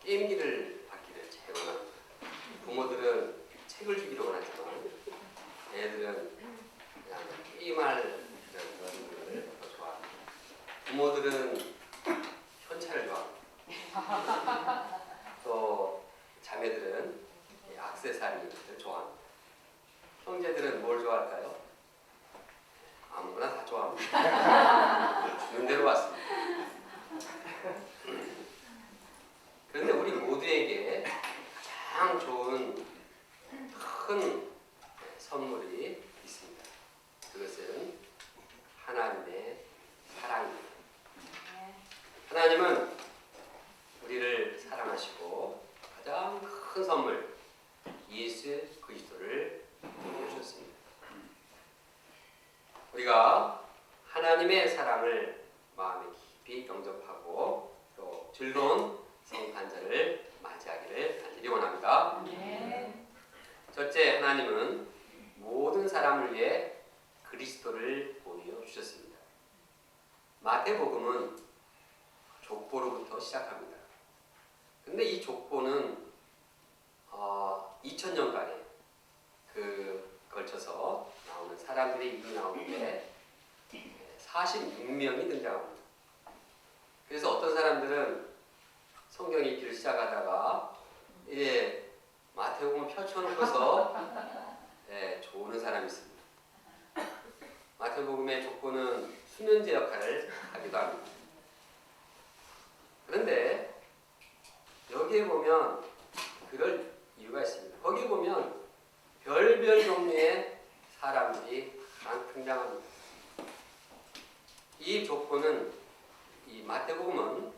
게임기를 받기를 제일 원합니다. 부모들은 책을 주기를 원하지만 애들은 그냥 게임할 그런 것을 더 좋아합니다. 부모들은 현찰을 좋아합니다. 또 자매들은 액세서리를 좋아합니다. 형제들은 뭘 좋아할까요? 아무거나 다 좋아합니다. 주는 대로 왔습니다. 그런데 우리 모두에게 가장 좋은 큰 선물이 있습니다. 그것은 하나님의 사랑입니다. 하나님은 우리를 사랑하시고 가장 큰 선물 예수 그리스도를 보내주셨습니다. 우리가 하나님의 사랑을 마음에 깊이 영접하고 또 즐거운 성탄절을 맞이하기를 간절히 원합니다. 첫째, 하나님은 모든 사람을 위해 그리스도를 보내주셨습니다. 마태복음은 족보로부터 시작합니다. 근데 이 족보는 2000년간에 걸쳐서 나오는 사람들의 이름이 나오는데 46명이 등장합니다. 그래서 어떤 사람들은 성경 읽기를 시작하다가 이제 마태복음을 펼쳐놓고서 좋은 사람이 있습니다. 마태복음의 족보는 수면제 역할을 하기도 합니다. 그런데 여기에 보면 그럴 이유가 있습니다. 거기 보면 별별 종류의 사람들이 등장합니다. 이 족보는 이 마태복음은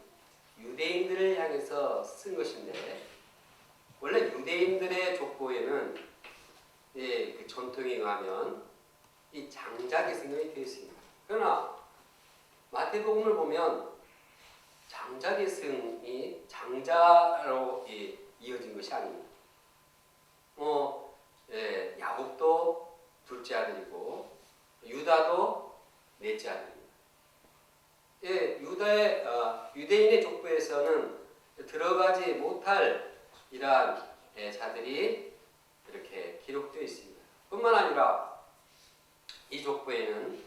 유대인들을 향해서 쓴 것인데 원래 유대인들의 족보에는 그 전통에 의하면 이 장자기 승용이 되어 있습니다. 그러나 마태복음을 보면 장자기 승이 장자로 이어진 것이 아닙니다. 야곱도 둘째 아들이고 유다도 넷째 아들입니다. 유대인의 족보에서는 들어가지 못할 이러한 자들이 이렇게 기록되어 있습니다. 뿐만 아니라 이 족보에는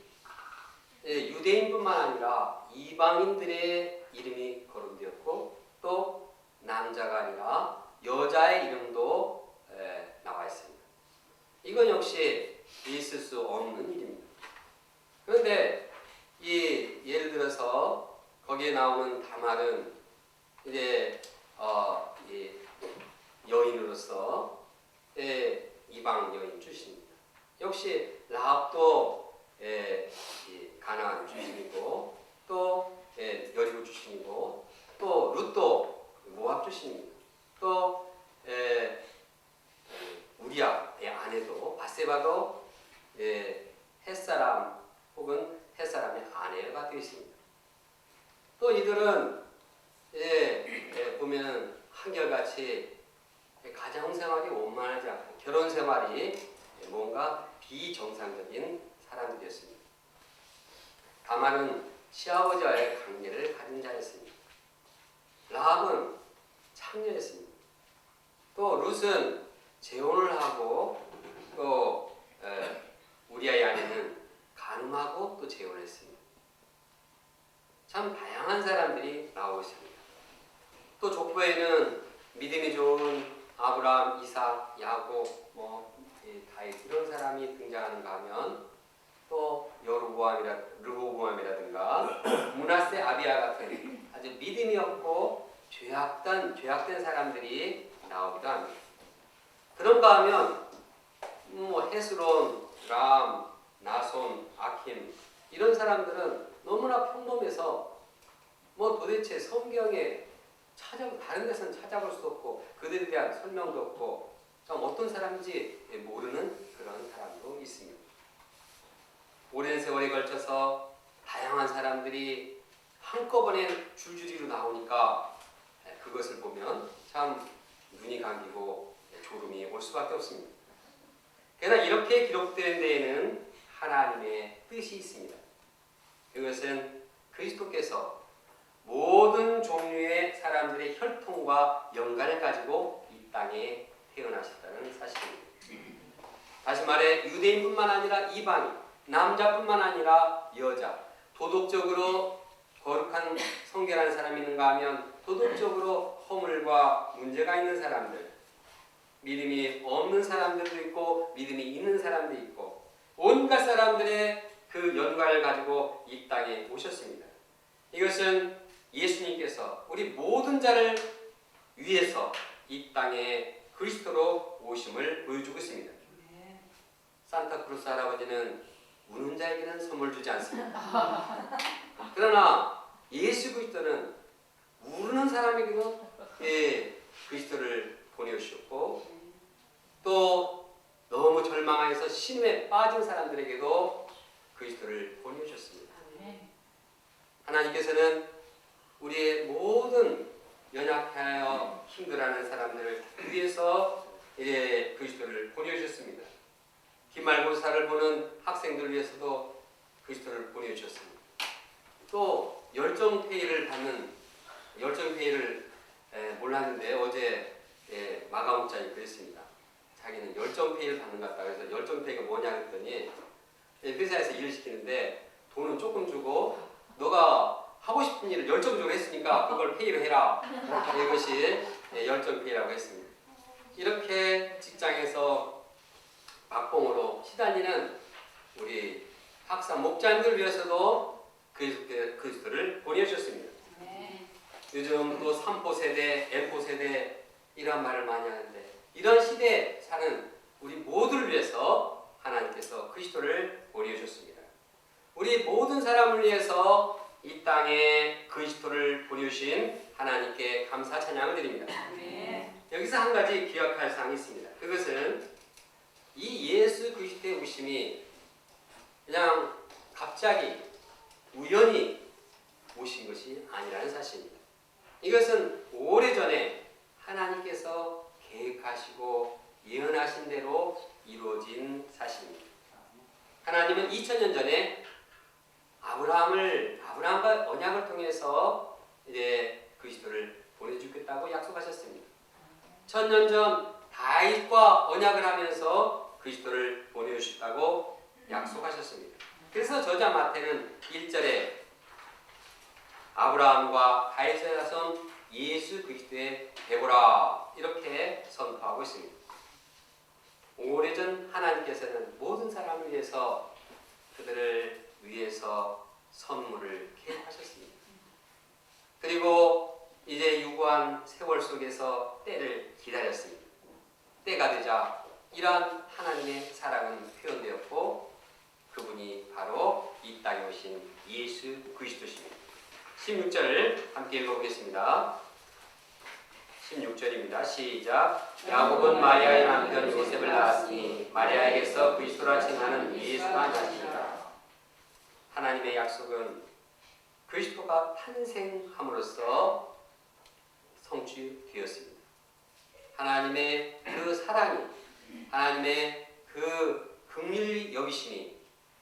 유대인뿐만 아니라 이방인들의 이름이 거론되었고 또 남자가 아니라 여자의 이름도 나와 있습니다. 이건 역시 있을 수 없는 일입니다. 그런데 예를 들어서 거기에 나오는 다말은 이제 여인으로서 이방 여인 출신입니다. 역시 라합도 가나안 출신이고 또 여리고 출신이고 또 룻도 모압 출신입니다. 또 우리아의 아내도 바세바도 햇사람 혹은 햇사람의 아내가 되어 있습니다. 또 이들은 보면 한결같이 가정생활이 원만하지 않고 결혼생활이 뭔가 비정상적인 사람들이었습니다. 다말은 시아버지와의 관계를 가진 자였습니다. 라합은 창녀였습니다. 또 룻은 재혼을 하고 또 우리아의 아내는 간음하고 또 재혼을 했습니다. 참 다양한 사람들이 나오고 있습니다. 또 족보에는 믿음이 좋은 아브라함, 이삭, 야곱, 다윗 이런 사람이 등장하는가 하면 또 르호보암이라든가 므낫세, 아비야 같은 아주 믿음이 없고 죄악된 사람들이 나오기도 합니다. 그런가 하면 헤스론, 람, 나손, 아킴 이런 사람들은 너무나 평범해서 도대체 성경에 다른 데서는 찾아볼 수 없고 그들에 대한 설명도 없고 참 어떤 사람인지 모르는 그런 사람도 있습니다. 오랜 세월에 걸쳐서 다양한 사람들이 한꺼번에 줄줄이로 나오니까 그것을 보면 참 눈이 감기고 졸음이 올 수밖에 없습니다. 그러나 이렇게 기록된 데에는 하나님의 뜻이 있습니다. 그것은 그리스도께서 모든 종류의 사람들의 혈통과 연관을 가지고 이 땅에 태어나셨다는 사실입니다. 다시 말해 유대인뿐만 아니라 이방인, 남자뿐만 아니라 여자, 도덕적으로 거룩한 성결한 사람이 있는가 하면 도덕적으로 허물과 문제가 있는 사람들, 믿음이 없는 사람들도 있고 믿음이 있는 사람도 있고 온갖 사람들의 그 연관을 가지고 이 땅에 오셨습니다. 이것은 예수님께서 우리 모든 자를 위해서 이 땅에 그리스도로 오심을 보여주고 있습니다. 산타크루스 할아버지는 우는 자에게는 선물 주지 않습니다. 그러나 예수 그리스도는 우는 사람에게도 그리스도를 보내주셨고 또 너무 절망하여서 신에 빠진 사람들에게도 그리스도를 보내주셨습니다. 하나님께서는 우리의 모든 연약하여 힘들어하는 사람들을 위해서 그리스도를 보내주셨습니다. 기말고사를 보는 학생들을 위해서도 그리스도를 보내주셨습니다. 또 열정페이를 받는 열정페이를 몰랐는데 어제 마가목장이 그랬습니다. 자기는 열정페이를 받는 것 같다. 그래서 열정페이가 뭐냐 했더니 회사에서 일을 시키는데 돈은 조금 주고 너가 하고 싶은 일을 열정적으로 했으니까 그걸 페이로 해라. 이것이 열정페이라고 했습니다. 이렇게 직장에서 박봉으로 시달리는 우리 학사 목장들을 위해서도 그리스도를 보내주셨습니다. 요즘 또 3포 세대, M포 세대 이런 말을 많이 하는데 이런 시대에 사는 우리 모두를 위해서 하나님께서 그리스도를 보내주셨습니다. 우리 모든 사람을 위해서 이 땅에 그리스도를 보내주신 하나님께 감사 찬양을 드립니다. 여기서 한 가지 기억할 사항이 있습니다. 그것은 이 예수 그리스도의 오심이 그냥 갑자기 우연히 오신 것이 아니라는 사실입니다. 이것은 오래전에 하나님께서 계획하시고 예언하신 대로 이루어진 사실입니다. 하나님은 2000년 전에 아브라함과 언약을 통해서 이제 그리스도를 보내주겠다고 약속하셨습니다. 1000년 전 다윗과 언약을 하면서 그리스도를 보내주셨다고 약속하셨습니다. 그래서 저자 마태는 1절에 아브라함과 다윗의 자손 예수 그리스도의 배보라 이렇게 선포하고 있습니다. 오래전 하나님께서는 모든 사람을 위해서 그들을 위해서 선물을 계획하셨습니다. 그리고 이제 유구한 세월 속에서 때를 기다렸습니다. 때가 되자 이러한 하나님의 사랑은 표현되었고 그분이 바로 이 땅에 오신 예수 그리스도십니다. 16절 함께 읽어보겠습니다. 16절입니다. 시작. 야곱은 마리아의 남편 요셉을 낳았으니 마리아에게서 그리스도라 칭하는 예수가 나시니라. 하나님의 약속은 그리스도가 탄생함으로써 성취되었습니다. 하나님의 그 사랑이, 하나님의 그 긍휼히 여기심이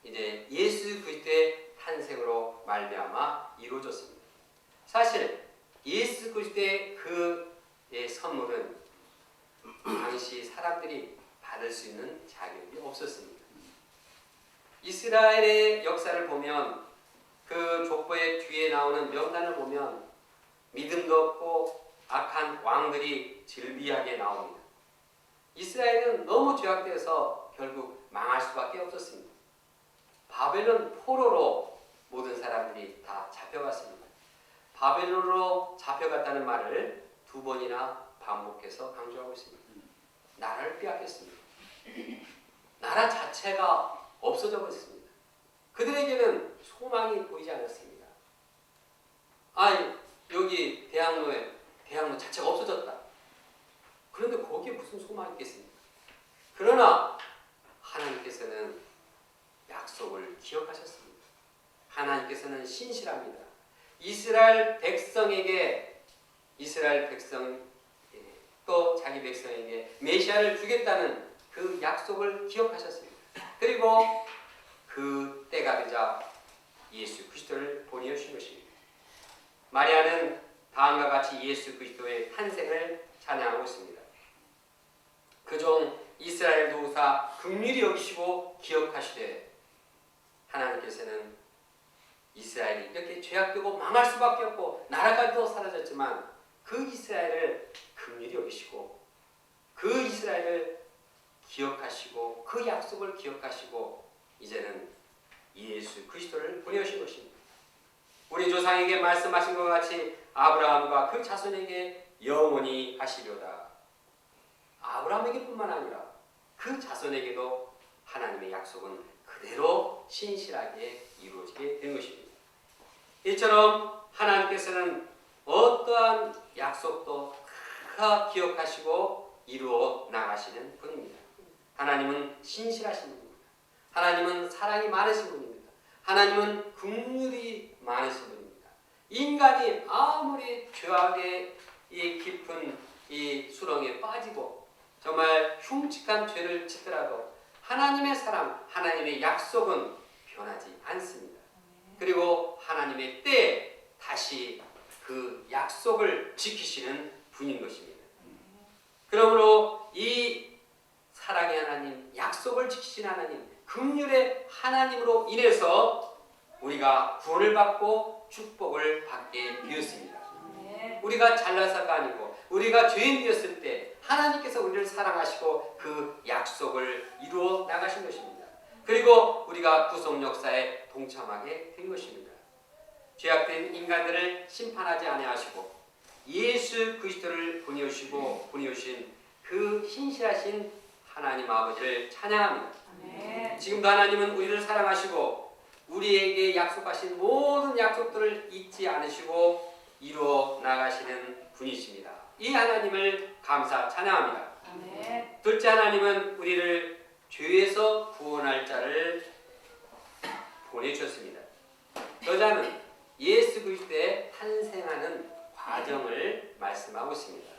이제 예수 그리스도의 탄생으로 말미암아 이루어졌습니다. 사실 예수 그리스도의 그 선물은 당시 사람들이 받을 수 있는 자격이 없었습니다. 이스라엘의 역사를 보면 그 족보의 뒤에 나오는 명단을 보면 믿음도 없고 악한 왕들이 즐비하게 나옵니다. 이스라엘은 너무 죄악되어서 결국 망할 수밖에 없었습니다. 바벨론 포로로 모든 사람들이 다 잡혀갔습니다. 바벨론으로 잡혀갔다는 말을 2번이나 반복해서 강조하고 있습니다. 나라를 빼앗겼습니다. 나라 자체가 없어져 버렸습니다. 그들에게는 소망이 보이지 않았습니다. 여기 대학로 자체가 없어졌다. 그런데 거기에 무슨 소망이 있겠습니까? 그러나 하나님께서는 약속을 기억하셨습니다. 하나님께서는 신실합니다. 이스라엘 백성에게 또 자기 백성에게 메시아를 주겠다는 그 약속을 기억하셨습니다. 그리고 그 때가 되자 예수 그리스도를 보내주신 것입니다. 마리아는 다음과 같이 예수 그리스도의 탄생을 찬양하고 있습니다. 그 종 이스라엘 도우사 긍휼히 여기시고 기억하시되, 하나님께서는 이스라엘이 이렇게 죄악되고 망할 수밖에 없고 나라가 사라졌지만 그 이스라엘을 긍휼히 여기시고 그 이스라엘을 기억하시고 그 약속을 기억하시고 이제는 예수 그리스도를 보내신 것입니다. 우리 조상에게 말씀하신 것 같이 아브라함과 그 자손에게 영원히 하시려다. 아브라함에게뿐만 아니라 그 자손에게도 하나님의 약속은 그대로 신실하게 이루어지게 된 것입니다. 이처럼 하나님께서는 어떠한 약속도 다 기억하시고 이루어 나가시는 분입니다. 하나님은 신실하신 분입니다. 하나님은 사랑이 많으신 분입니다. 하나님은 긍휼이 많으신 분입니다. 인간이 아무리 죄악의 이 깊은 이 수렁에 빠지고 정말 흉측한 죄를 짓더라도 하나님의 사랑, 하나님의 약속은 변하지 않습니다. 그리고 하나님의 때에 다시 그 약속을 지키시는 분인 것입니다. 그러므로 이 사랑의 하나님, 약속을 지키신 하나님, 긍휼의 하나님으로 인해서 우리가 구원을 받고 축복을 받게 되었습니다. 우리가 잘나서가 아니고 우리가 죄인되었을 때 하나님께서 우리를 사랑하시고 그 약속을 이루어 나가신 것입니다. 그리고 우리가 구속 역사에 동참하게 된 것입니다. 죄악된 인간들을 심판하지 아니하시고 예수 그리스도를 보내오신 그 신실하신 하나님 아버지를 찬양합니다. 지금도 하나님은 우리를 사랑하시고 우리에게 약속하신 모든 약속들을 잊지 않으시고 이루어 나가시는 분이십니다. 이 하나님을 감사 찬양합니다. 둘째, 하나님은 우리를 죄에서 구원할 자를 보내주셨습니다. 여자는 예수 그리스도의 탄생하는 과정을 말씀하고 있습니다.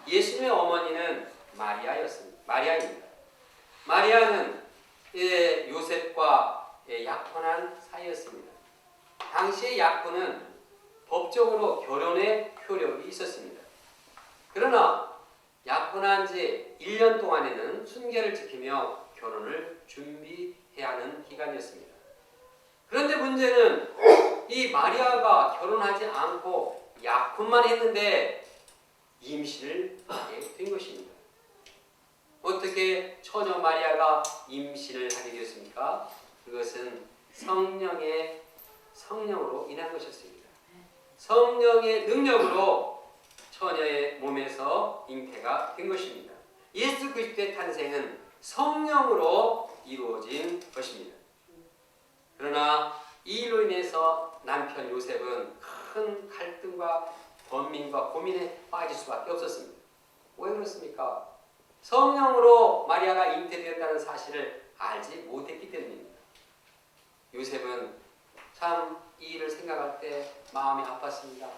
예수님의 어머니는 마리아입니다. 마리아는 요셉과 약혼한 사이였습니다. 당시의 약혼은 법적으로 결혼의 효력이 있었습니다. 그러나 약혼한 지 1년 동안에는 순결을 지키며 결혼을 준비해야 하는 기간이었습니다. 그런데 문제는 이 마리아가 결혼하지 않고 약혼만 했는데 임신을 하게 된 것입니다. 어떻게 처녀 마리아가 임신을 하게 되었습니까? 그것은 성령으로 인한 것이었습니다. 성령의 능력으로 처녀의 몸에서 잉태가 된 것입니다. 예수 그리스도의 탄생은 성령으로 이루어진 것입니다. 그러나 이 일로 인해서 남편 요셉은 큰 갈등과 번민과 고민에 빠질 수밖에 없었습니다. 왜 그렇습니까? 성령으로 마리아가 잉태되었다는 사실을 알지 못했기 때문입니다. 요셉은 참 이 일을 생각할 때 마음이 아팠습니다.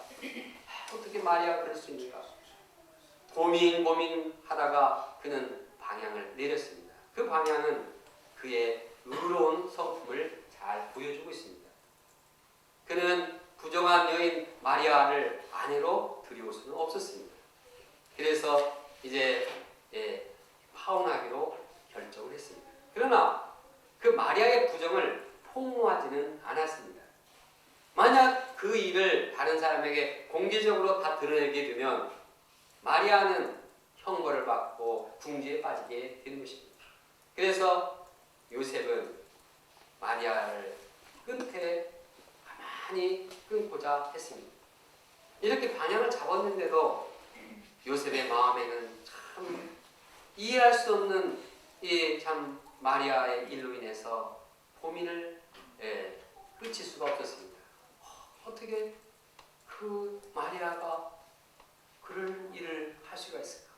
어떻게 마리아가 그럴 수 있는가? 고민하다가 그는 방향을 내렸습니다. 그 방향은 그의 의로운 성품을 잘 보여주고 있습니다. 그는 부정한 여인 마리아를 아내로 들여올 수는 없었습니다. 그래서 이제 파혼하기로 결정을 했습니다. 그러나 그 마리아의 부정을 폭로하지는 않았습니다. 만약 그 일을 다른 사람에게 공개적으로 다 드러내게 되면 마리아는 형벌을 받고 궁지에 빠지게 되는 것입니다. 그래서 요셉은 마리아를 끝에 가만히 끊고자 했습니다. 이렇게 방향을 잡았는데도 요셉의 마음에는 참 이해할 수 없는 참 마리아의 일로 인해서 고민을 그칠 수가 없었습니다. 어떻게 그 마리아가 그럴 일을 할 수가 있을까?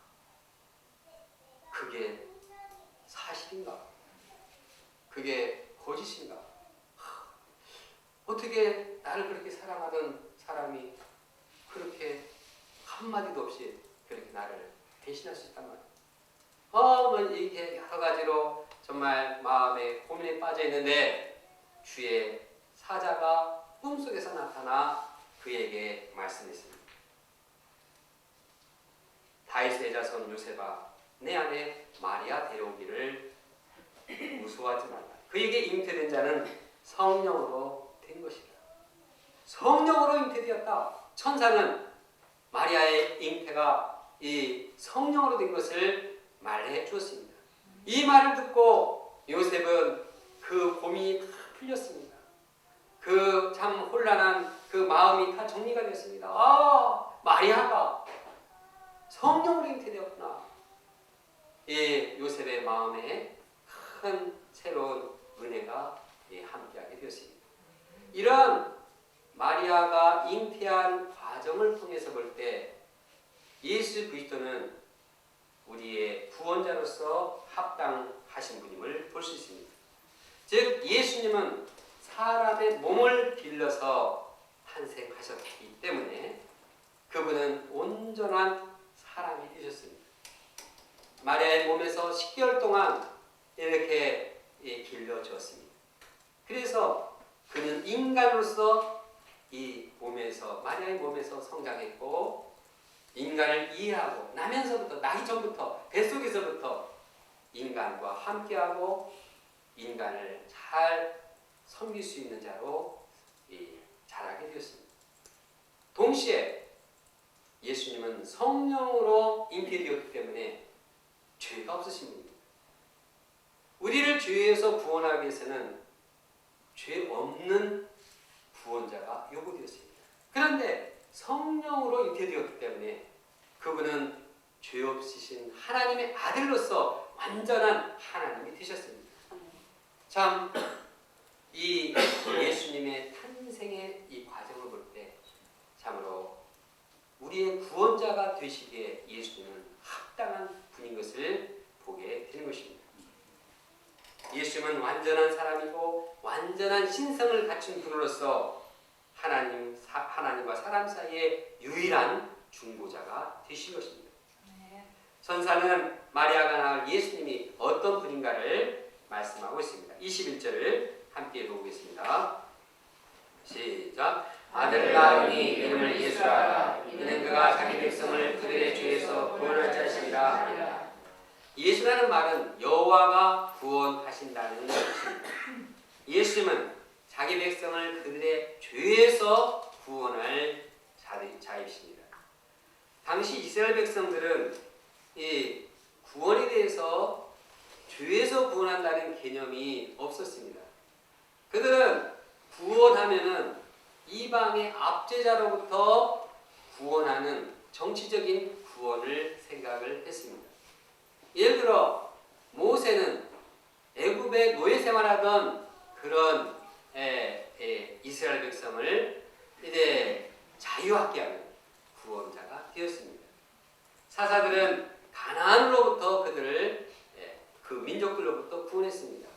그게 사실인가? 그게 거짓인가? 어떻게 나를 그렇게 사랑하던 사람이 그렇게 한마디도 없이 그렇게 나를 배신할 수 있단 말이야. 이렇게 여러 가지로 정말 마음에 고민에 빠져 있는데 주의 사자가 꿈속에서 나타나 그에게 말씀했습니다. 다윗의 자손 요셉아, 내 아내 마리아 데려오기를 무서워하지 말라. 그에게 잉태된 자는 성령으로 된 것이다. 성령으로 잉태되었다. 천사는 마리아의 잉태가 이 성령으로 된 것을 말해 주었습니다. 이 말을 듣고 요셉은 그 고민이 다 풀렸습니다. 그 참 혼란한 그 마음이 다 정리가 됐습니다. 아, 마리아가 성령으로 잉태되었구나. 이 요셉의 마음에 큰 새로운 은혜가 함께하게 되었습니다. 이런 마리아가 잉태한 과정을 통해서 볼 때 예수 그리스도는 우리의 구원자로서 합당하신 분임을 볼 수 있습니다. 즉 예수님은 사람의 몸을 빌려서 탄생하셨기 때문에 그분은 온전한 사람이 되셨습니다. 마리아의 몸에서 10개월 동안 이렇게 길러졌습니다. 그래서 그는 인간으로서 이 몸에서 마리아의 몸에서 성장했고 인간을 이해하고 나면서부터 나기 전부터 뱃속에서부터 인간과 함께하고 인간을 잘 섬길 수 있는 자로 자라게 되었습니다. 동시에 예수님은 성령으로 잉태되었기 때문에 죄가 없으신 분입니다. 우리를 죄에서 구원하기 위해서는 죄 없는 구원자가 요구되었습니다. 그런데 성령으로 잉태되었기 때문에 그분은 죄 없으신 하나님의 아들로서 완전한 하나님이 되셨습니다. 참 이 예수님의 탄생의 이 과정을 볼 때 참으로 우리의 구원자가 되시기에 예수님은 합당한 분인 것을 보게 되는 것입니다. 예수님은 완전한 사람이고 완전한 신성을 갖춘 분으로서 하나님과 사람 사이의 유일한 중보자가 되신 것입니다. 선사는 마리아가 낳을 예수님이 어떤 분인가를 말씀하고 있습니다. 21절을 함께 보겠습니다. 시작. 아들을 낳으니 이름을 예수라 하라. 이는 그가 자기 백성을 그들의 죄에서 구원할 자시니라. 예수라는 말은 여호와가 구원하신다는 뜻입니다. 예수님은 자기 백성을 그들의 죄에서 구원할 자이십니다. 당시 이스라엘 백성들은 이 구원에 대해서 죄에서 구원한다는 개념이 없었습니다. 그들은 구원하면은 이방의 압제자로부터 구원하는 정치적인 구원을 생각을 했습니다. 예를 들어 모세는 애굽에 노예 생활하던 그런 이스라엘 백성을 이제 자유하게 하는 구원자가 되었습니다. 사사들은 가나안으로부터 그들을 그 민족들로부터 구원했습니다.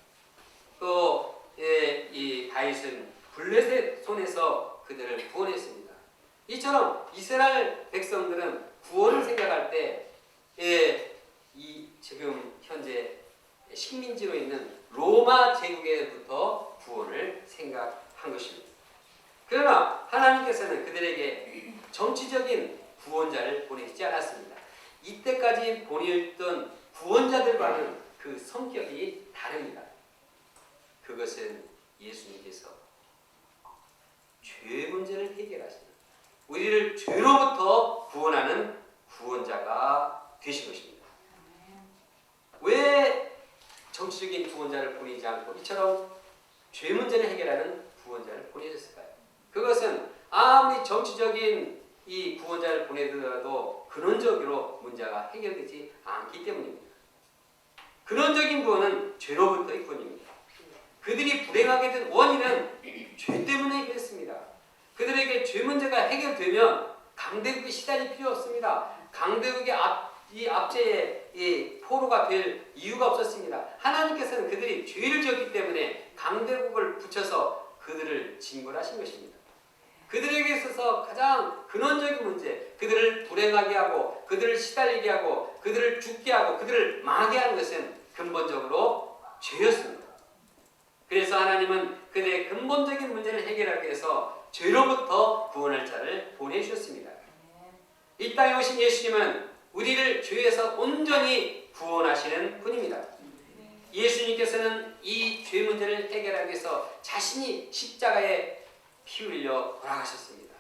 또 이 다윗은 블레셋 손에서 그들을 구원했습니다. 이처럼 이스라엘 백성들은 구원을 생각할 때 이 지금 현재 식민지로 있는 로마 제국에부터 구원을 생각한 것입니다. 그러나 하나님께서는 그들에게 정치적인 구원자를 보내시지 않았습니다. 이때까지 보내던 구원자들과는 그 성격이 다릅니다. 그것은 예수님께서 죄 문제를 해결하시는 우리를 죄로부터 구원하는 구원자가 되신 것입니다. 왜 정치적인 구원자를 보내지 않고 이처럼 죄 문제를 해결하는 구원자를 보내셨을까요? 그것은 아무리 정치적인 이 구원자를 보내더라도 근원적으로 문제가 해결되지 않기 때문입니다. 근원적인 구원은 죄로부터의 구원입니다. 그들이 불행하게 된 원인은 죄 때문에 해결했습니다. 그들에게 죄 문제가 해결되면 강대국이 시달릴 필요 없습니다. 강대국의 압제에 이 포로가 될 이유가 없었습니다. 하나님께서는 그들이 죄를 지었기 때문에 강대국을 붙여서 그들을 징벌하신 것입니다. 그들에게 있어서 가장 근원적인 문제, 그들을 불행하게 하고 그들을 시달리게 하고 그들을 죽게 하고 그들을 망하게 하는 것은 근본적으로 죄였습니다. 그래서 하나님은 그들의 근본적인 문제를 해결하기 위해서 죄로부터 구원할 자를 보내주셨습니다. 이 땅에 오신 예수님은 우리를 죄에서 온전히 구원하시는 분입니다. 예수님께서는 이 죄 문제를 해결하기 위해서 자신이 십자가에 피 흘려 돌아가셨습니다.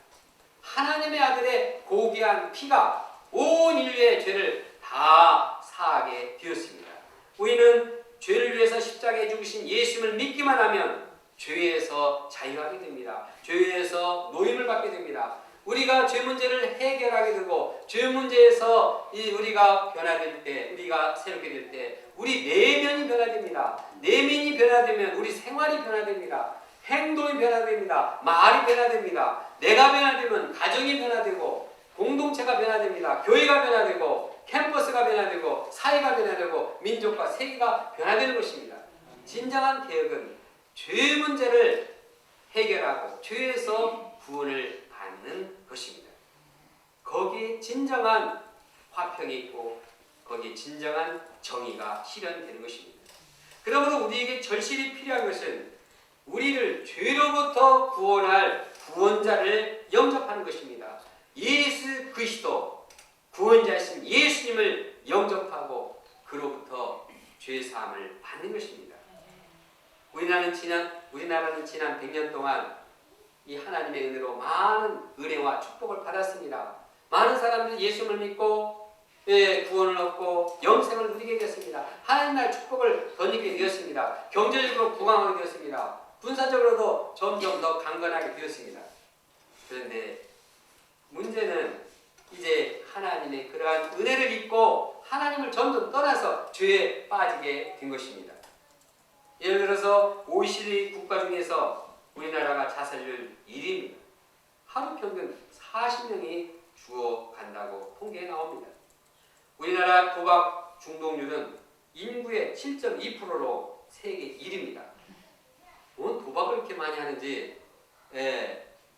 하나님의 아들의 고귀한 피가 온 인류의 죄를 다 사하게 되었습니다. 우리는 죄를 위해서 십자가에 죽으신 예수님을 믿기만 하면 죄에서 자유하게 됩니다. 죄에서 노임을 받게 됩니다. 우리가 죄 문제를 해결하게 되고 죄 문제에서 우리가 변화될 때, 우리가 새롭게 될 때 우리 내면이 변화됩니다. 내면이 변화되면 우리 생활이 변화됩니다. 행동이 변화됩니다. 말이 변화됩니다. 내가 변화되면 가정이 변화되고 공동체가 변화됩니다. 교회가 변화되고 캠퍼스가 변화되고 사회가 변화되고 민족과 세계가 변화되는 것입니다. 진정한 개혁은 죄 문제를 해결하고 죄에서 구원을 받는 것입니다. 거기에 진정한 화평이 있고 거기에 진정한 정의가 실현되는 것입니다. 그러므로 우리에게 절실히 필요한 것은 우리를 죄로부터 구원할 구원자를 영접하는 것입니다. 예수 그리스도 구원자이신 예수님을 영접하고 그로부터 죄사함을 받는 것입니다. 우리나라는 지난 100년 동안 이 하나님의 은혜로 많은 은혜와 축복을 받았습니다. 많은 사람들이 예수님을 믿고 구원을 얻고 영생을 누리게 되었습니다. 하나님 나라의 축복을 덧입게 되었습니다. 경제적으로 부강하게 되었습니다. 군사적으로도 점점 더 강건하게 되었습니다. 그런데 문제는 이제 하나님의 그러한 은혜를 잊고 하나님을 점점 떠나서 죄에 빠지게 된 것입니다. 예를 들어서 OECD 국가 중에서 우리나라가 자살률 1위입니다. 하루 평균 40명이 죽어간다고 통계에 나옵니다. 우리나라 도박 중독률은 인구의 7.2%로 세계 1위입니다. 왜 도박을 이렇게 많이 하는지,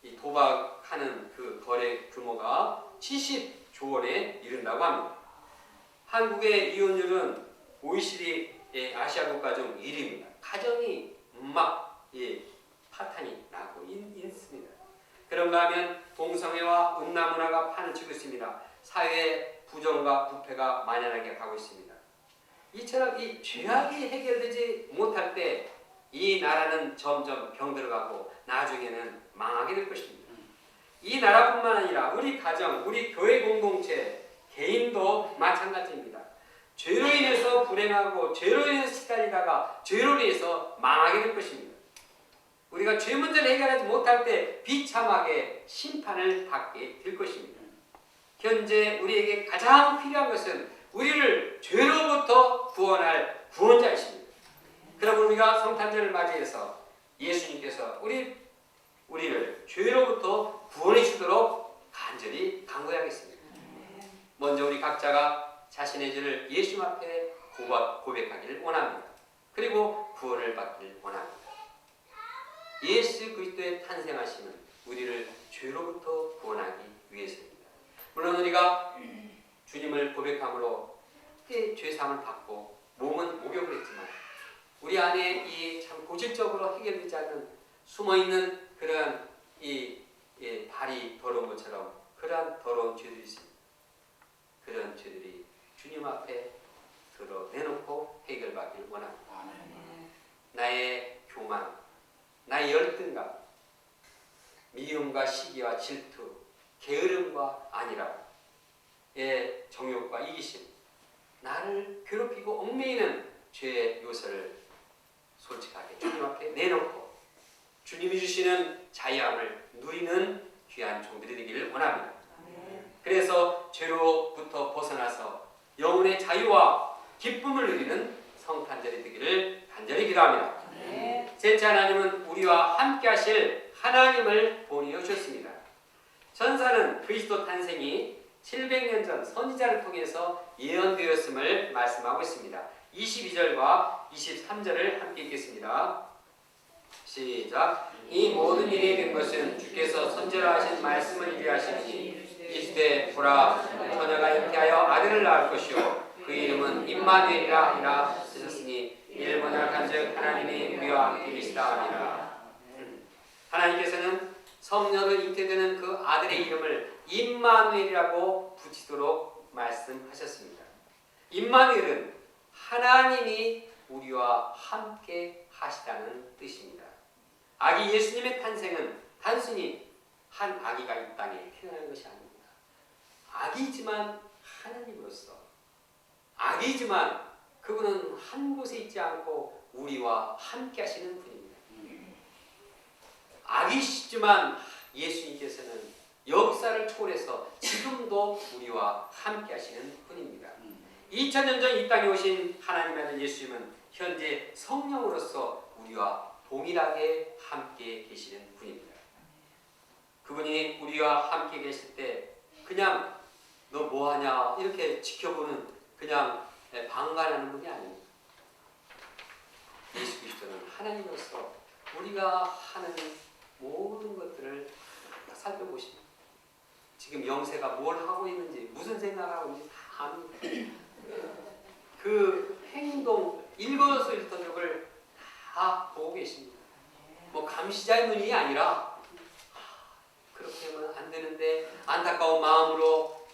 이 도박하는 그 거래 규모가 70조 원에 이른다고 합니다. 한국의 이혼율은 OECD 아시아 국가 중 1위입니다. 가정이 막 파탄이 나고 있습니다. 그런가 하면 동성애와 음란문화가 판을 치고 있습니다. 사회의 부정과 부패가 만연하게 가고 있습니다. 이처럼 이 죄악이 해결되지 못할 때 이 나라는 점점 병들어가고 나중에는 망하게 될 것입니다. 이 나라뿐만 아니라 우리 가정, 우리 교회 공동체, 개인도 마찬가지입니다. 죄로 인해서 불행하고 죄로 인해서 시달리다가 죄로 인해서 망하게 될 것입니다. 우리가 죄 문제를 해결하지 못할 때 비참하게 심판을 받게 될 것입니다. 현재 우리에게 가장 필요한 것은 우리를 죄로부터 구원할 구원자이십니다. 그러므로 우리가 성탄절을 맞이해서 예수님께서 우리를 죄로부터 구원해 주도록 간절히 간구해야겠습니다. 먼저 우리 각자가 자신의 죄를 예수 앞에 고백하기를 원합니다. 그리고 구원을 받기를 원합니다. 예수 그리스도의 탄생하심은 우리를 죄로부터 구원하기 위해서입니다. 물론 우리가 주님을 고백함으로 죄사함을 받고 몸은 목욕을 했지만 우리 안에 이 참 고질적으로 해결되지 않는 숨어있는 그러한 발이 더러운 것처럼 그러한 더러운 죄들이 있습니다. 그런 죄들이 주님 앞에 드러내놓고 해결받기를 원합니다. 나의 교만, 나의 열등감, 미움과 시기와 질투, 게으름과 안일함, 정욕과 이기심, 나를 괴롭히고 얽매이는 죄의 요소를 솔직하게 주님 앞에 내놓고 주님이 주시는 자유함을 누리는 귀한 종들이 되기를 원합니다. 그래서 죄로부터 벗어나서 영혼의 자유와 기쁨을 누리는 성탄절이 되기를 간절히 기도합니다. 셋째, 하나님은 우리와 함께 하실 하나님을 보내어 주셨습니다. 전사는 그리스도 탄생이 700년 전 선지자를 통해서 예언되었음을 말씀하고 있습니다. 22절과 23절을 함께 읽겠습니다. 시작. 이 모든 일이 된 것은 주께서 선지자로 하신 말씀을 이루하시니 이스되 보라 처녀가 잉태하여 아들을 낳을 것이요 그 이름은 임마누엘이라 하니라 쓰셨으니 이를 번역한즉 하나님이 우리와 함께 계시다 하니라. 하나님께서는 성녀로 잉태되는 그 아들의 이름을 임마누엘이라고 붙이도록 말씀하셨습니다. 임마누엘은 하나님이 우리와 함께 하시다는 뜻입니다. 아기 예수님의 탄생은 단순히 한 아기가 이 땅에 태어난 것이 아닙니다. 아기지만 하나님으로서, 아기지만 그분은 한 곳에 있지 않고 우리와 함께 하시는 분입니다. 아기시지만 예수님께서는 역사를 초월해서 지금도 우리와 함께 하시는 분입니다. 2000년 전 이 땅에 오신 하나님의 아들 예수님은 현재 성령으로서 우리와 동일하게 함께 계시는 분입니다. 그분이 우리와 함께 계실 때 그냥 너 뭐하냐 이렇게 지켜보는 그냥 방관하는 분이 아닙니다. 예수 그리스도는 하나님으로서 우리가 하는 모든 것들을 살펴보십니다. 지금 영세가 뭘 하고 있는지 무슨 생각을 하고 있는지 다 압니다. 그 행동 일거수일투족을 다 보고 계십니다. 뭐 감시자의 눈이 아니라 그렇게 하면 안 되는데 안타까운 마음으로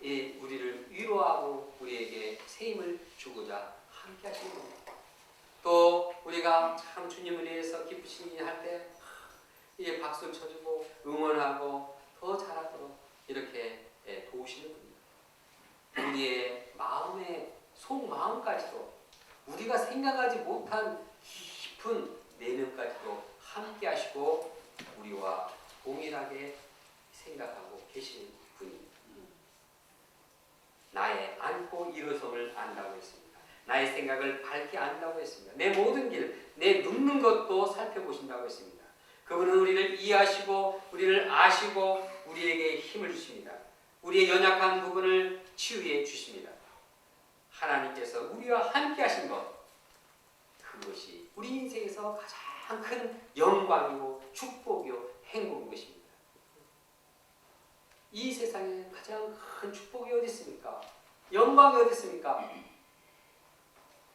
우리를 위로하고 우리에게 새 힘을 주고자 함께 하시는 겁니다. 또 우리가 참 주님을 위해서 기쁘신 일 할 때 이제 박수를 쳐주고 응원하고 더 잘하도록 이렇게 도우시는 분입니다. 우리의 마음의 속마음까지도 우리가 생각하지 못한 깊은 내면까지도 함께 하시고 우리와 동일하게 생각하고 계시는 분입니다. 나의 안고 일어섬을 안다고 했습니다. 나의 생각을 밝게 안다고 했습니다. 내 모든 길, 내 눕는 것도 살펴보신다고 했습니다. 그분은 우리를 이해하시고 우리를 아시고 우리에게 힘을 주십니다. 우리의 연약한 부분을 치유해 주십니다. 하나님께서 우리와 함께 하신 것, 그것이 우리 인생에서 가장 큰 영광이고 축복이요 행복인 것입니다. 이 세상에 가장 큰 축복이 어디 있습니까? 영광이 어디 있습니까?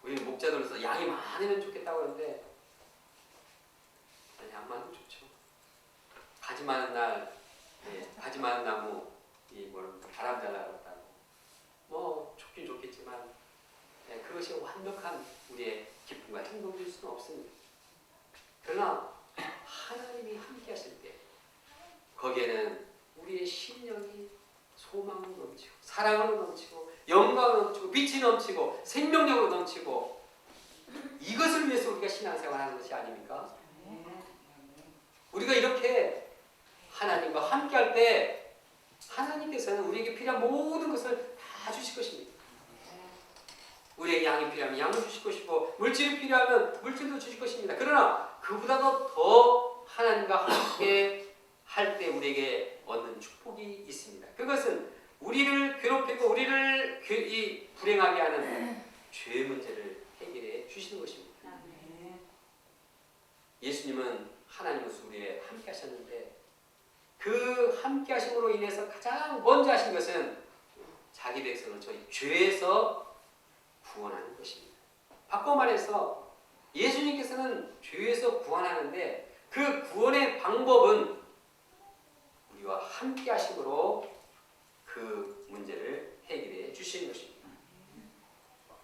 우리 목자들로서 양이 많으면 좋겠다고 하는데 양만 좋죠. 가지 많은 날, 가지 많은 나무, 바람 잘 나갔다고 뭐 좋긴 좋겠지만 그것이 완벽한 우리의 기쁨과 행복일 수는 없습니다. 그러나 하나님이 함께 하실 때 거기에는 우리의 심령이 소망으로 넘치고 사랑으로 넘치고 영광으로 넘치고 빛이 넘치고 생명력으로 넘치고 이것을 위해서 우리가 신앙생활하는 것이 아닙니까? 우리가 이렇게 하나님과 함께 할 때 하나님께서는 우리에게 필요한 모든 것을 다 주실 것입니다. 우리에게 양이 필요하면 양을 주실 것이고 물질이 필요하면 물질도 주실 것입니다. 그러나 그보다도 더 하나님과 함께 할 때 우리에게 얻는 축복이 있습니다. 그것은 우리를 괴롭히고 우리를 불행하게 하는 죄의 문제를 해결해 주시는 것입니다. 예수님은 하나님으로서 우리에 함께 하셨는데 그 함께 하심으로 인해서 가장 먼저 하신 것은 자기 백성을 저희 죄에서 구원하는 것입니다. 바꿔 말해서 예수님께서는 죄에서 구원하는데 그 구원의 방법은 우리와 함께 하심으로 그 문제를 해결해 주시는 것입니다.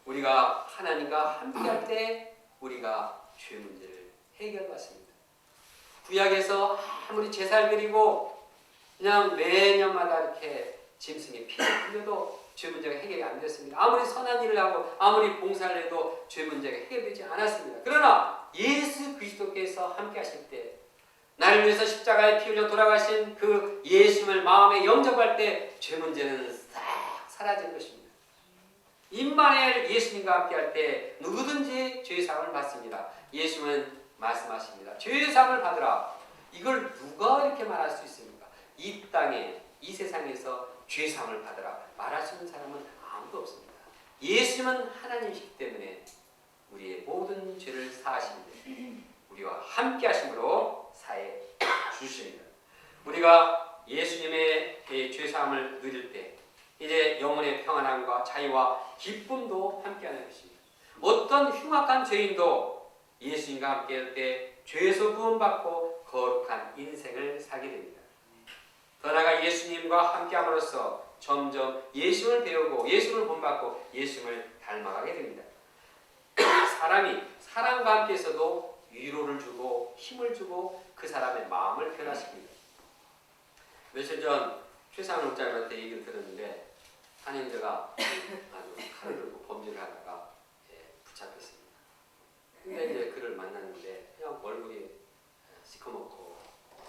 우리가 하나님과 함께 할 때 우리가 죄 문제를 해결받습니다. 구약에서 아무리 제사를 드리고 그냥 매년마다 이렇게 짐승의 피를 흘려도 죄 문제가 해결이 안 됐습니다. 아무리 선한 일을 하고 아무리 봉사를 해도 죄 문제가 해결되지 않았습니다. 그러나 예수 그리스도께서 함께 하실 때 나를 위해서 십자가에 피 흘려 돌아가신 그 예수님을 마음에 영접할 때 죄 문제는 싹 사라진 것입니다. 임마누엘 예수님과 함께 할 때 누구든지 죄 사함을 받습니다. 예수님은 말씀하십니다. 죄 사함을 받으라. 이걸 누가 이렇게 말할 수 있습니까? 이 땅에 이 세상에서 죄 사함을 받으라 말할 수 있는 사람은 아무도 없습니다. 예수님은 하나님이시기 때문에 우리의 모든 죄를 사하시는데 우리와 함께 하심으로 사해 주십니다. 우리가 예수님의 죄 사함을 누릴 때 이제 영혼의 평안함과 자유와 기쁨도 함께하는 것입니다. 어떤 흉악한 죄인도 예수님과 함께 할 때 죄에서 구원받고 거룩한 인생을 살게 됩니다. 더 나아가 예수님과 함께함으로써 점점 예수를 배우고 예수를 본받고 예수를 닮아가게 됩니다. 사람이 사람과 함께 있어도 위로를 주고 힘을 주고 그 사람의 마음을 변화시킵니다. 며칠 전 최상훈 목사님한테 얘기를 들었는데 한 형제가 아주 칼을 들고 범죄를 하다가 붙잡혔습니다. 근데 이제 그를 만났는데 그냥 얼굴이 시커멓고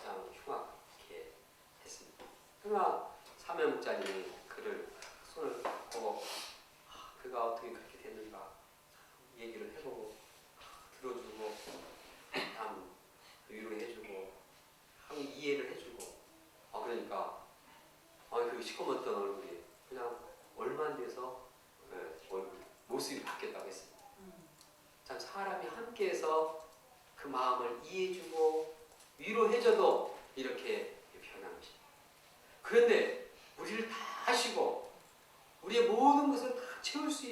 그냥 흉악하게 했습니다. 그러나 사면 목사님이 그를 손을 잡고 그가 어떻게 그렇게 됐는가 얘기를 해보고 들어주고 참 위로해주고 이해를 해주고 그러니까 그 시커멓던 얼굴이 그냥 얼마 안 돼서 얼굴 모습이 바뀌었다고 했습니다. 참 사람이 함께해서 그 마음을 이해해주고 위로해줘도 이렇게 변하는 것입니다. 그런데 우리를 다 하시고 우리의 모든 것을 다 채울 수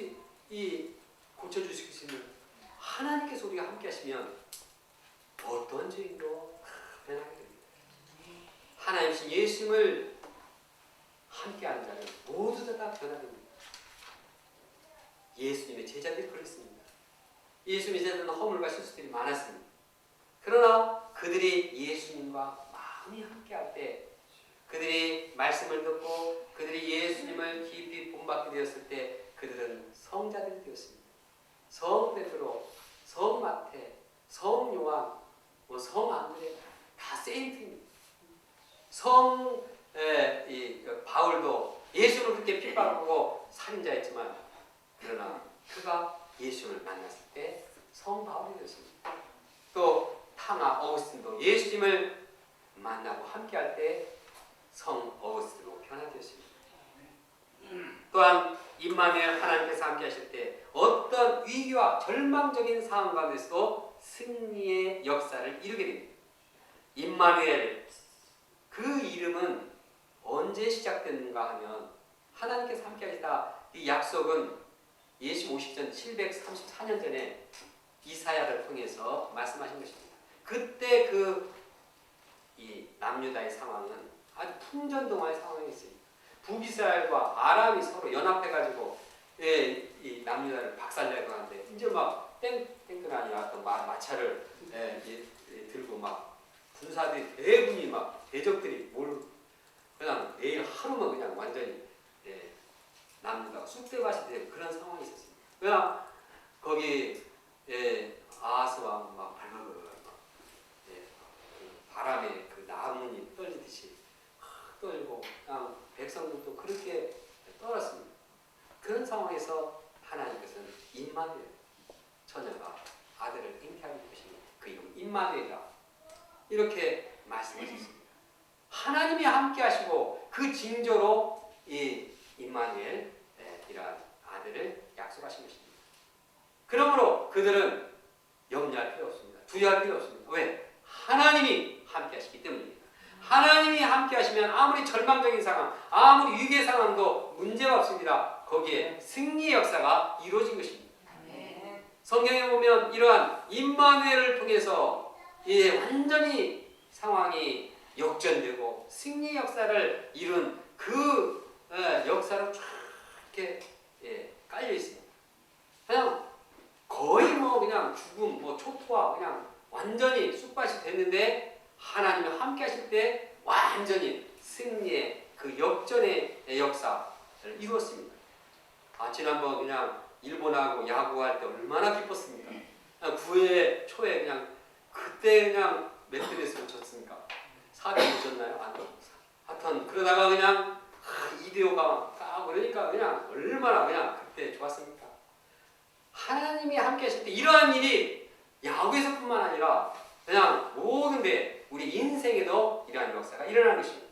고쳐주실 수 있는 하나님께서 우리가 함께 하시면 어떤 죄인도 다 변하게 됩니다. 하나님이신 예수님을 함께하는 자는 모두 다 변화됩니다. 예수님의 제자들이 그랬습니다. 예수님의 제자들은 허물과 실수들이 많았습니다. 그러나 그들이 예수님과 마음이 함께할 때 그들이 말씀을 듣고 그들이 예수님을 깊이 본받게 되었을 때 그들은 성자들이 되었습니다. 성 베드로, 성 마태, 성 요한, 성 안드레 다 세인트입니다. 바울도 예수를 그렇게 핍박하고 살인자였지만 그러나 그가 예수를 만났을 때 성 바울이 되었습니다. 또 탕아 어거스틴도 예수님을 만나고 함께할 때 성 어거스틴으로 변화되었습니다. 또한 임마누엘 하나님께서 함께하실 때 어떤 위기와 절망적인 상황 가운데서도 승리의 역사를 이루게 됩니다. 임마누엘 그 이름은 언제 시작됐는가 하면 하나님께서 함께하시다 이 약속은 예수 오시기 전 734년 전에 이사야를 통해서 말씀하신 것입니다. 그때 이 남유다의 상황은 아주 풍전등화의 상황이었습니다. 북이스라엘과 아람이 서로 연합해가지고 이 남유다를 박살내고 하는데 이제 막 땡끈하니 왔던 마차를 들고 막 군사들이 대군이 막 대적들이 그냥 내일 하루만 그냥 완전히 남유다가 쑥대밭이 되는 그런 상황이 있었습니다. 그냥 거기 아하스 왕 막 발버둥 바람에 그 나뭇잎 떨리듯이 떨고 그냥 백성들도 그렇게 떨었습니다. 그런 상황에서 하나님께서는 임마누엘 처녀가 아들을 잉태하게 되십니다. 그 이름 임마누엘이라 이렇게 말씀하셨습니다. 하나님이 함께 하시고 그 징조로 이 임마누엘 이러한 아들을 약속하신 것입니다. 그러므로 그들은 염려할 필요 없습니다. 두려워할 필요 없습니다. 왜? 하나님이 함께 하시기 때문입니다. 하나님이 함께 하시면 아무리 절망적인 상황, 아무리 위기의 상황도 문제가 없습니다. 거기에 승리의 역사가 이루어진 것입니다. 성경에 보면 이러한 임마누엘을 통해서 완전히 상황이 역전되고 승리의 역사를 이룬 그 역사로 쫙 이렇게 깔려 있습니다. 그냥 거의 그냥 죽음, 초토화, 그냥 완전히 쑥밭이 됐는데 하나님이 함께 하실 때 완전히 승리의 그 역전의 역사를 이루었습니다. 지난번 그냥 일본하고 야구할 때 얼마나 기뻤습니까? 9회 초에 그냥 그때 그냥 몇 대 몇으로 졌습니까? 4대 졌나요? 하여튼 그러다가 그냥 2대5가 까고 그러니까 그냥 얼마나 그냥 그때 좋았습니까? 하나님이 함께 하실 때 이러한 일이 야구에서뿐만 아니라 그냥 모든데 우리 인생에도 이러한 역사가 일어나는 것입니다.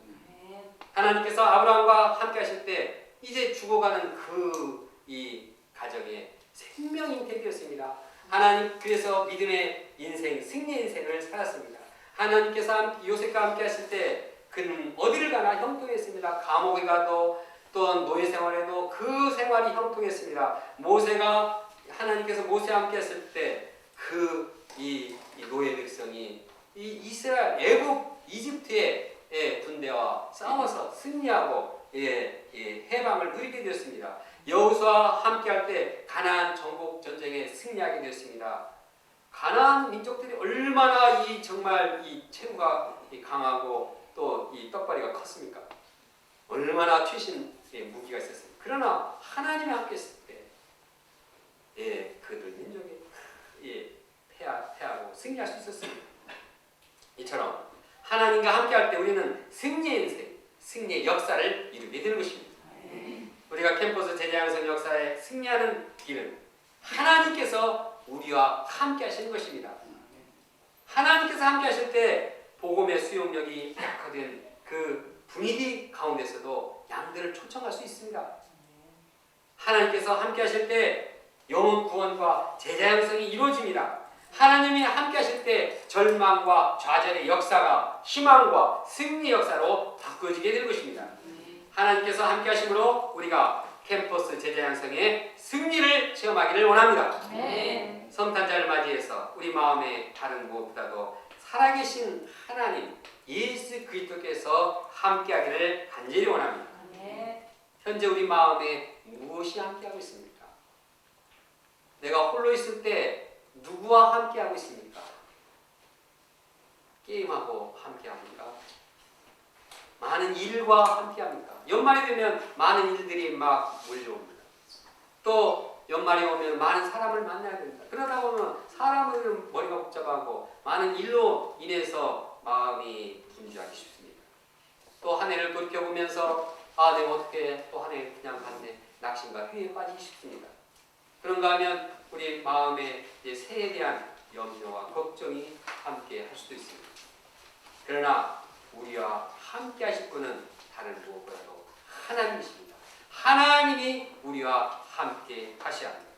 하나님께서 아브라함과 함께 하실 때 이제 죽어가는 이 가정에 생명 잉태되었습니다. 하나님 그래서 믿음의 인생, 승리의 인생을 살았습니다. 하나님께서 요셉과 함께 하실 때 그는 어디를 가나 형통했습니다. 감옥에 가도 또한 노예 생활에도 그 생활이 형통했습니다. 하나님께서 모세와 함께 했을 때 이 노예 백성이 이 이스라엘 애굽 이집트의 군대와 싸워서 승리하고 해방을 누리게 되었습니다. 여호수아와 함께할 때 가나안 정복 전쟁에 승리하게 되었습니다. 가나안 민족들이 얼마나 정말 이 체구가 강하고 또 이 떡발이가 컸습니까? 얼마나 최신 무기가 있었습니까? 그러나 하나님이 함께 했을 때 그들 민족이 패하고 승리할 수 있었습니다. 이처럼 하나님과 함께할 때 우리는 승리의 인생, 승리의 역사를 이루게 되는 것입니다. 우리가 캠퍼스 제자양성 역사에 승리하는 길은 하나님께서 우리와 함께 하시는 것입니다. 하나님께서 함께 하실 때 복음의 수용력이 약화된 그 분위기 가운데서도 양들을 초청할 수 있습니다. 하나님께서 함께 하실 때 영혼 구원과 제자 양성이 이루어집니다. 하나님이 함께 하실 때 절망과 좌절의 역사가 희망과 승리 역사로 바꿔지게 되는 것입니다. 하나님께서 함께 하심으로 우리가 캠퍼스 제자 양성의 승리를 체험하기를 원합니다. 성탄절을 맞이해서 우리 마음에 다른 무엇보다도 살아계신 하나님 예수 그리스도께서 함께하기를 간절히 원합니다. 현재 우리 마음에 무엇이 함께하고 있습니까? 내가 홀로 있을 때 누구와 함께하고 있습니까? 게임하고 함께합니까? 많은 일과 함께합니까? 연말이 되면 많은 일들이 막 몰려옵니다. 또 연말이 오면 많은 사람을 만나야 됩니다. 그러다 보면 사람은 머리가 복잡하고 많은 일로 인해서 마음이 분주하기 쉽습니다. 또 한 해를 돌이켜보면서 내가 어떻게 또 한 해 그냥 갔네, 낙심과 회의에 빠지기 쉽습니다. 그런가 하면 우리 마음에 새해에 대한 염려와 걱정이 함께 할 수도 있습니다. 그러나 우리와 함께 하실 분은 다른 무엇보다도 하나님이십니다. 하나님이 우리와 함께 하셔야 합니다.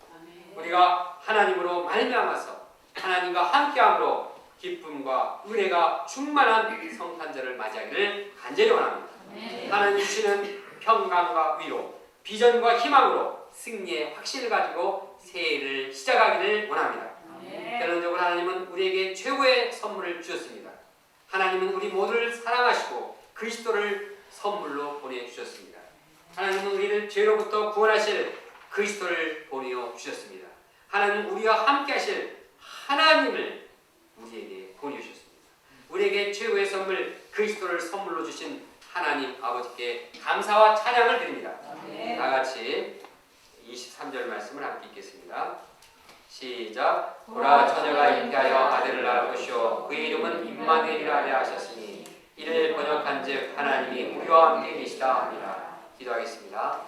우리가 하나님으로 말미암아서 하나님과 함께함으로 기쁨과 은혜가 충만한 성탄절을 맞이하기를 간절히 원합니다. 하나님 주시는 평강과 위로, 비전과 희망으로 승리의 확신을 가지고 새해를 시작하기를 원합니다. 결론적으로 하나님은 우리에게 최고의 선물을 주셨습니다. 하나님은 우리 모두를 사랑하시고 그리스도를 선물로 보내주셨습니다. 하나님은 우리를 죄로부터 구원하실 그리스도를 보내어 주셨습니다. 하나님은 우리와 함께 하실 하나님을 우리에게 보내주셨습니다. 우리에게 최고의 선물 그리스도를 선물로 주신 하나님 아버지께 감사와 찬양을 드립니다. 다같이 23절 말씀을 함께 읽겠습니다. 시작. 보라 처녀가 잉태하여 아들을 낳을 것이요 그의 이름은 임마누엘이라 하려 하셨으니 이를 번역한즉 하나님이 우리와 함께 계시다 합니다. 기도하겠습니다.